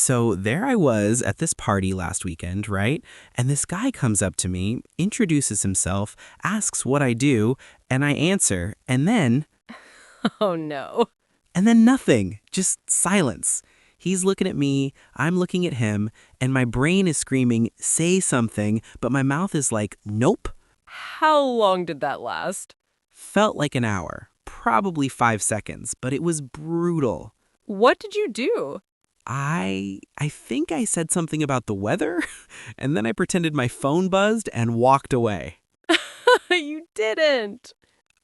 So there I was at this party last weekend, right? And this guy comes up to me, introduces himself, asks what I do, and I answer, Oh no. and then nothing, just silence. He's looking at me, I'm looking at him, and my brain is screaming, say something, but my mouth is like, nope. How long did that last? Felt like an hour, probably 5 seconds, but it was brutal. What did you do? I think I said something about the weather, and then I pretended my phone buzzed and walked away. You didn't.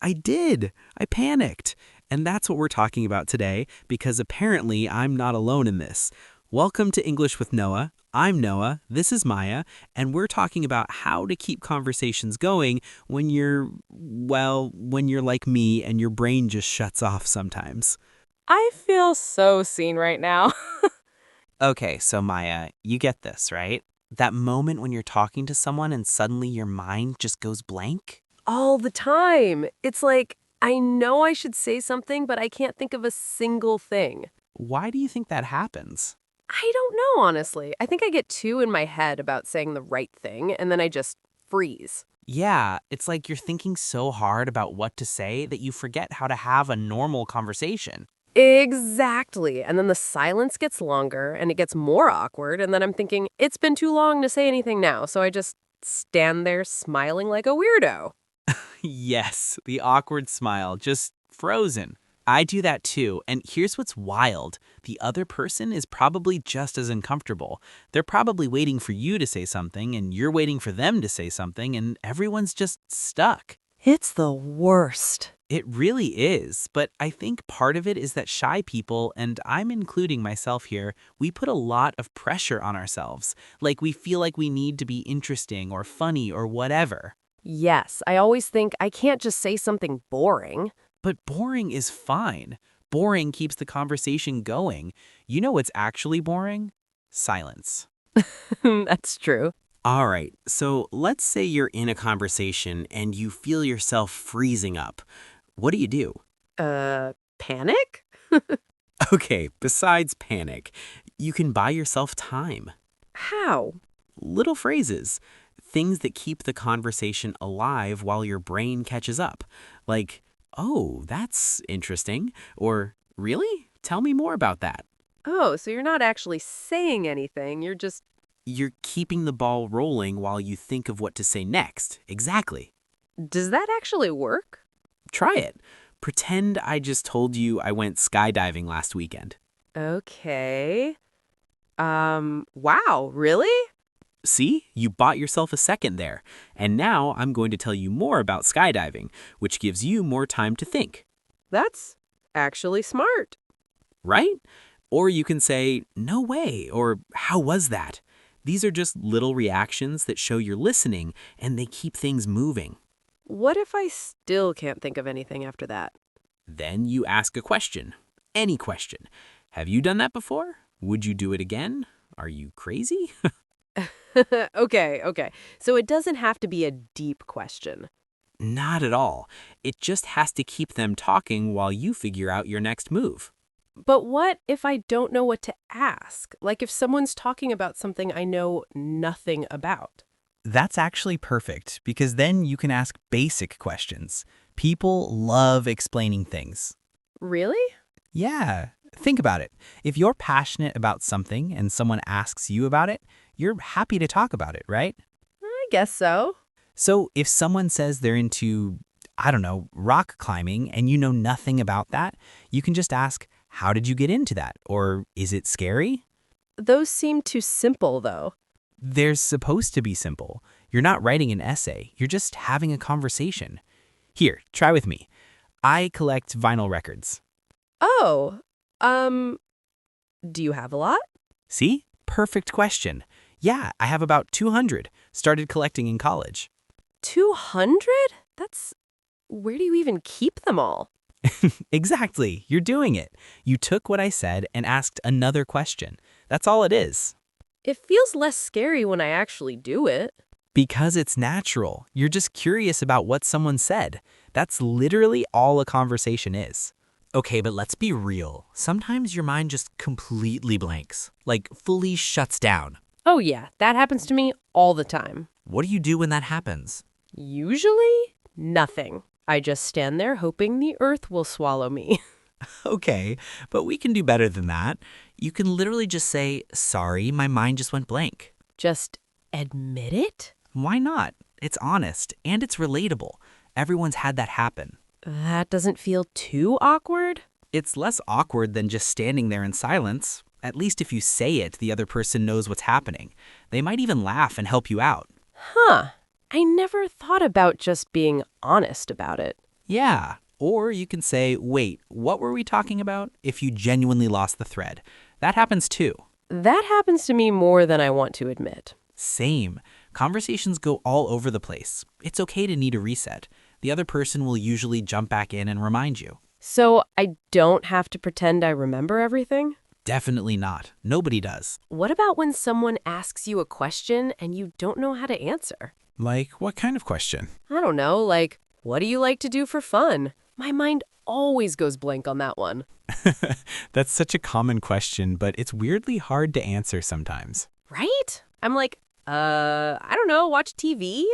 I did. I panicked. And that's what we're talking about today, because apparently I'm not alone in this. Welcome to English with Noah. I'm Noah, this is Maya, and we're talking about how to keep conversations going when when you're like me and your brain just shuts off sometimes. I feel so seen right now. Okay, so Maya, you get this, right? That moment when you're talking to someone and suddenly your mind just goes blank? All the time. It's like, I know I should say something, but I can't think of a single thing. Why do you think that happens? I don't know, honestly. I think I get too in my head about saying the right thing, and then I just freeze. Yeah, it's like you're thinking so hard about what to say that you forget how to have a normal conversation. Exactly. And then the silence gets longer and it gets more awkward. And then I'm thinking, it's been too long to say anything now. So I just stand there smiling like a weirdo. Yes, the awkward smile, just frozen. I do that too, and here's what's wild. The other person is probably just as uncomfortable. They're probably waiting for you to say something, and you're waiting for them to say something, and everyone's just stuck. It's the worst. It really is, but I think part of it is that shy people, and I'm including myself here, we put a lot of pressure on ourselves. Like we feel like we need to be interesting or funny or whatever. Yes, I always think I can't just say something boring. But boring is fine. Boring keeps the conversation going. You know what's actually boring? Silence. That's true. All right, so let's say you're in a conversation and you feel yourself freezing up. What do you do? Panic? Okay, besides panic, you can buy yourself time. How? Little phrases, things that keep the conversation alive while your brain catches up. Like, oh, that's interesting. Or, really? Tell me more about that. Oh, so you're not actually saying anything. You're keeping the ball rolling while you think of what to say next. Exactly. Does that actually work? Try it. Pretend I just told you I went skydiving last weekend. Okay. Wow, really? See, you bought yourself a second there. And now I'm going to tell you more about skydiving, which gives you more time to think. That's actually smart. Right? Or you can say, no way, or how was that? These are just little reactions that show you're listening and they keep things moving. What if I still can't think of anything after that? Then you ask a question. Any question. Have you done that before? Would you do it again? Are you crazy? Okay. So it doesn't have to be a deep question. Not at all. It just has to keep them talking while you figure out your next move. But what if I don't know what to ask? Like if someone's talking about something I know nothing about. That's actually perfect because then you can ask basic questions. People love explaining things. Really? Yeah, think about it. If you're passionate about something and someone asks you about it, you're happy to talk about it, right? I guess so. So if someone says they're into, I don't know, rock climbing and you know nothing about that, you can just ask, how did you get into that? Or is it scary? Those seem too simple, though. They're supposed to be simple. You're not writing an essay. You're just having a conversation. Here, try with me. I collect vinyl records. Oh, do you have a lot? See? Perfect question. Yeah, I have about 200. Started collecting in college. 200? Where do you even keep them all? Exactly. You're doing it. You took what I said and asked another question. That's all it is. It feels less scary when I actually do it. Because it's natural. You're just curious about what someone said. That's literally all a conversation is. Okay, but let's be real. Sometimes your mind just completely blanks, like fully shuts down. Oh, yeah, that happens to me all the time. What do you do when that happens? Usually, nothing. I just stand there hoping the earth will swallow me. Okay, but we can do better than that. You can literally just say, sorry, my mind just went blank. Just admit it? Why not? It's honest and it's relatable. Everyone's had that happen. That doesn't feel too awkward? It's less awkward than just standing there in silence. At least if you say it, the other person knows what's happening. They might even laugh and help you out. Huh. I never thought about just being honest about it. Yeah. Or you can say, wait, what were we talking about? If you genuinely lost the thread. That happens too. That happens to me more than I want to admit. Same. Conversations go all over the place. It's okay to need a reset. The other person will usually jump back in and remind you. So I don't have to pretend I remember everything? Definitely not. Nobody does. What about when someone asks you a question and you don't know how to answer? Like, what kind of question? I don't know, like, what do you like to do for fun? My mind always goes blank on that one. That's such a common question, but it's weirdly hard to answer sometimes. Right? I'm like, I don't know, watch TV?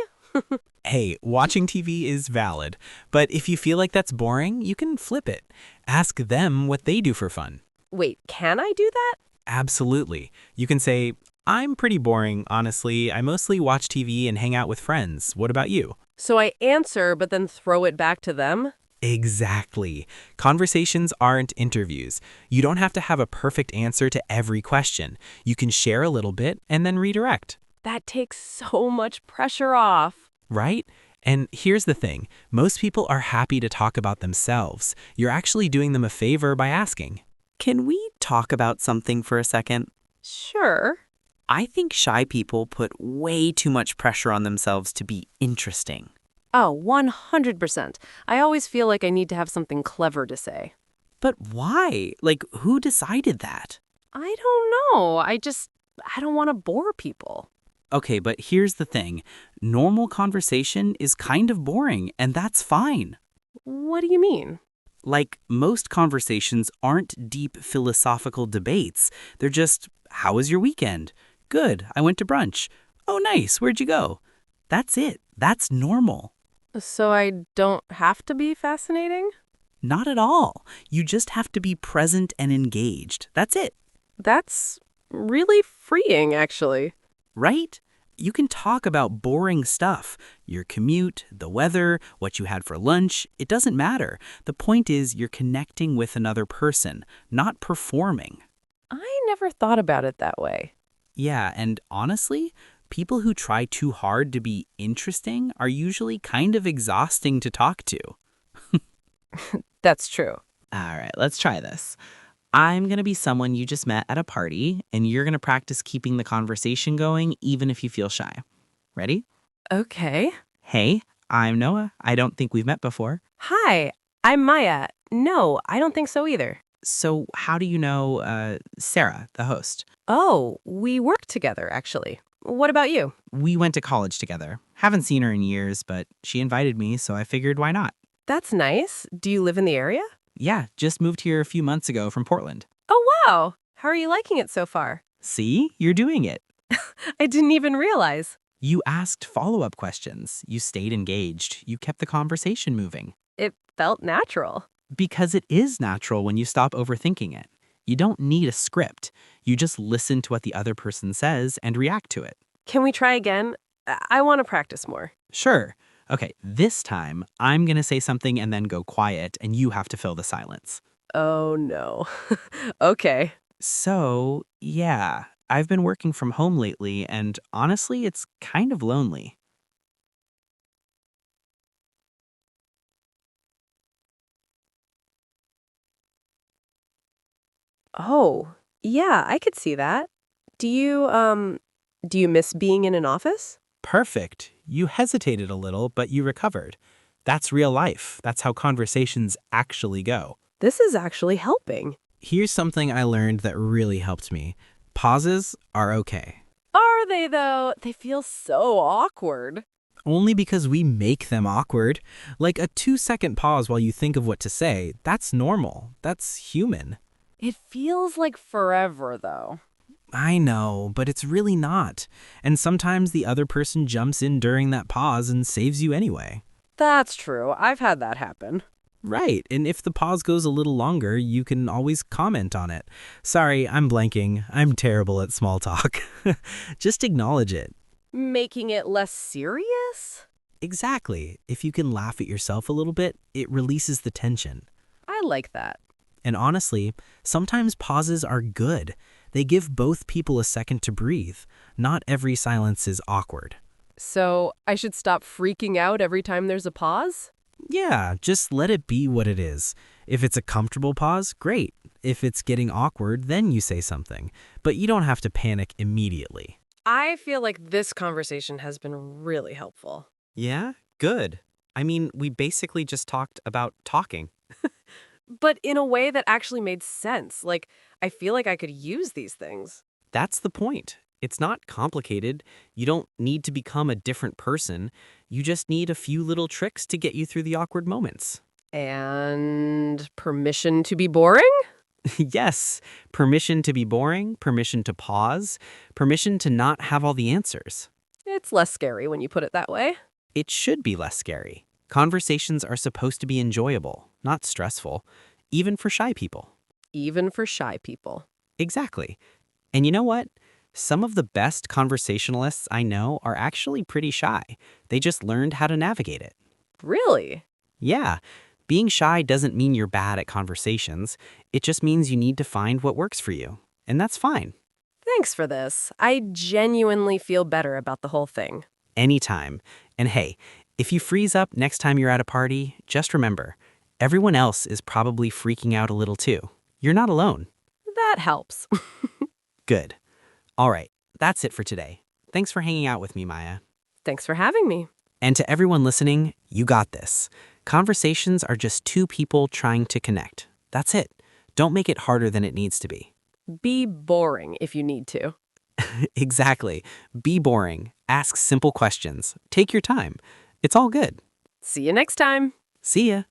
Hey, watching TV is valid, but if you feel like that's boring, you can flip it. Ask them what they do for fun. Wait, can I do that? Absolutely. You can say, I'm pretty boring, honestly. I mostly watch TV and hang out with friends. What about you? So I answer, but then throw it back to them? Exactly. Conversations aren't interviews. You don't have to have a perfect answer to every question. You can share a little bit and then redirect. That takes so much pressure off. Right? And here's the thing. Most people are happy to talk about themselves. You're actually doing them a favor by asking. Can we talk about something for a second? Sure. I think shy people put way too much pressure on themselves to be interesting. Oh, 100%. I always feel like I need to have something clever to say. But why? Like, who decided that? I don't know. I don't want to bore people. Okay, but here's the thing. Normal conversation is kind of boring, and that's fine. What do you mean? Like, most conversations aren't deep philosophical debates. They're just, how was your weekend? Good, I went to brunch. Oh, nice, where'd you go? That's it. That's normal. So I don't have to be fascinating? Not at all. You just have to be present and engaged. That's it. That's really freeing, actually. Right? You can talk about boring stuff. Your commute, the weather, what you had for lunch. It doesn't matter. The point is you're connecting with another person, not performing. I never thought about it that way. Yeah, and honestly, people who try too hard to be interesting are usually kind of exhausting to talk to. That's true. All right, let's try this. I'm going to be someone you just met at a party, and you're going to practice keeping the conversation going even if you feel shy. Ready? Okay. Hey, I'm Noah. I don't think we've met before. Hi, I'm Maya. No, I don't think so either. So how do you know Sarah, the host? Oh, we work together, actually. What about you? We went to college together. Haven't seen her in years, but she invited me, so I figured why not? That's nice. Do you live in the area? Yeah, just moved here a few months ago from Portland. Oh, wow. How are you liking it so far? See? You're doing it. I didn't even realize. You asked follow-up questions. You stayed engaged. You kept the conversation moving. It felt natural. Because it is natural when you stop overthinking it. You don't need a script. You just listen to what the other person says and react to it. Can we try again? I want to practice more. Sure. Okay, this time, I'm going to say something and then go quiet, and you have to fill the silence. Oh, no. Okay. So, yeah, I've been working from home lately, and honestly, it's kind of lonely. Oh, yeah, I could see that. Do you miss being in an office? Perfect. You hesitated a little, but you recovered. That's real life. That's how conversations actually go. This is actually helping. Here's something I learned that really helped me. Pauses are okay. Are they, though? They feel so awkward. Only because we make them awkward. Like a 2-second pause while you think of what to say, that's normal. That's human. It feels like forever, though. I know, but it's really not. And sometimes the other person jumps in during that pause and saves you anyway. That's true. I've had that happen. Right, and if the pause goes a little longer, you can always comment on it. Sorry, I'm blanking. I'm terrible at small talk. Just acknowledge it. Making it less serious? Exactly. If you can laugh at yourself a little bit, it releases the tension. I like that. And honestly, sometimes pauses are good. They give both people a second to breathe. Not every silence is awkward. So I should stop freaking out every time there's a pause? Yeah, just let it be what it is. If it's a comfortable pause, great. If it's getting awkward, then you say something. But you don't have to panic immediately. I feel like this conversation has been really helpful. Yeah, good. I mean, we basically just talked about talking. But in a way that actually made sense. Like, I feel like I could use these things. That's the point. It's not complicated. You don't need to become a different person. You just need a few little tricks to get you through the awkward moments. And permission to be boring? Yes, permission to be boring, permission to pause, permission to not have all the answers. It's less scary when you put it that way. It should be less scary. Conversations are supposed to be enjoyable, not stressful, even for shy people. Even for shy people. Exactly. And you know what? Some of the best conversationalists I know are actually pretty shy. They just learned how to navigate it. Really? Yeah, being shy doesn't mean you're bad at conversations. It just means you need to find what works for you. And that's fine. Thanks for this. I genuinely feel better about the whole thing. Anytime. And hey, if you freeze up next time you're at a party, just remember, everyone else is probably freaking out a little too. You're not alone. That helps. Good. All right, that's it for today. Thanks for hanging out with me, Maya. Thanks for having me. And to everyone listening, you got this. Conversations are just two people trying to connect. That's it. Don't make it harder than it needs to be. Be boring if you need to. Exactly. Be boring. Ask simple questions. Take your time. It's all good. See you next time. See ya.